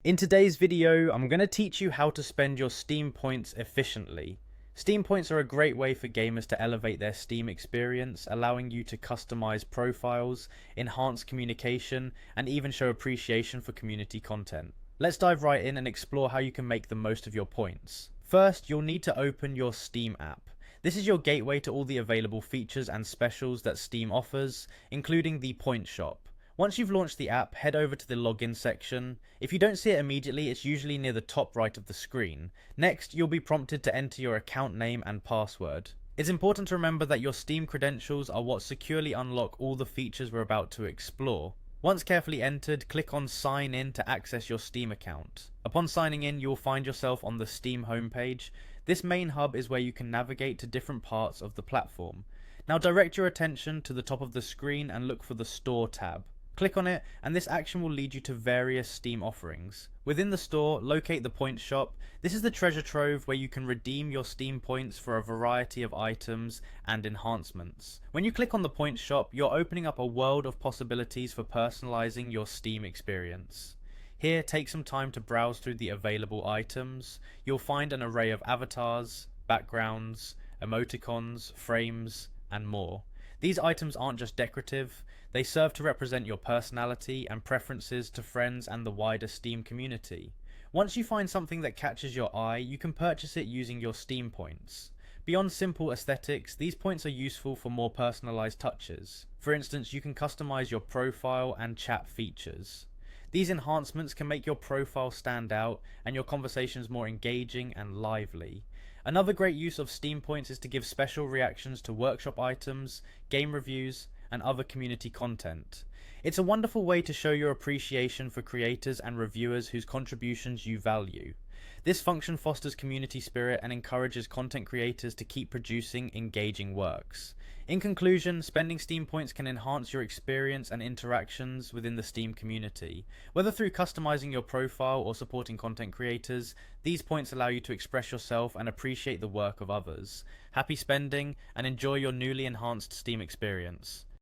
In today's video, I'm going to teach you how to spend your Steam points efficiently. Steam points are a great way for gamers to elevate their Steam experience, allowing you to customize profiles, enhance communication, and even show appreciation for community content. Let's dive right in and explore how you can make the most of your points. First, you'll need to open your Steam app. This is your gateway to all the available features and specials that Steam offers, including the Point Shop. Once you've launched the app, head over to the login section. If you don't see it immediately, it's usually near the top right of the screen. Next, you'll be prompted to enter your account name and password. It's important to remember that your Steam credentials are what securely unlock all the features we're about to explore. Once carefully entered, click on Sign In to access your Steam account. Upon signing in, you'll find yourself on the Steam homepage. This main hub is where you can navigate to different parts of the platform. Now direct your attention to the top of the screen and look for the Store tab. Click on it, and this action will lead you to various Steam offerings. Within the store, locate the Point Shop. This is the treasure trove where you can redeem your Steam points for a variety of items and enhancements. When you click on the Point Shop, you're opening up a world of possibilities for personalizing your Steam experience. Here, take some time to browse through the available items. You'll find an array of avatars, backgrounds, emoticons, frames, and more. These items aren't just decorative, they serve to represent your personality and preferences to friends and the wider Steam community. Once you find something that catches your eye, you can purchase it using your Steam points. Beyond simple aesthetics, these points are useful for more personalized touches. For instance, you can customize your profile and chat features. These enhancements can make your profile stand out and your conversations more engaging and lively. Another great use of Steam points is to give special reactions to workshop items, game reviews, and other community content. It's a wonderful way to show your appreciation for creators and reviewers whose contributions you value. This function fosters community spirit and encourages content creators to keep producing engaging works. In conclusion, spending Steam points can enhance your experience and interactions within the Steam community. Whether through customizing your profile or supporting content creators, these points allow you to express yourself and appreciate the work of others. Happy spending, and enjoy your newly enhanced Steam experience.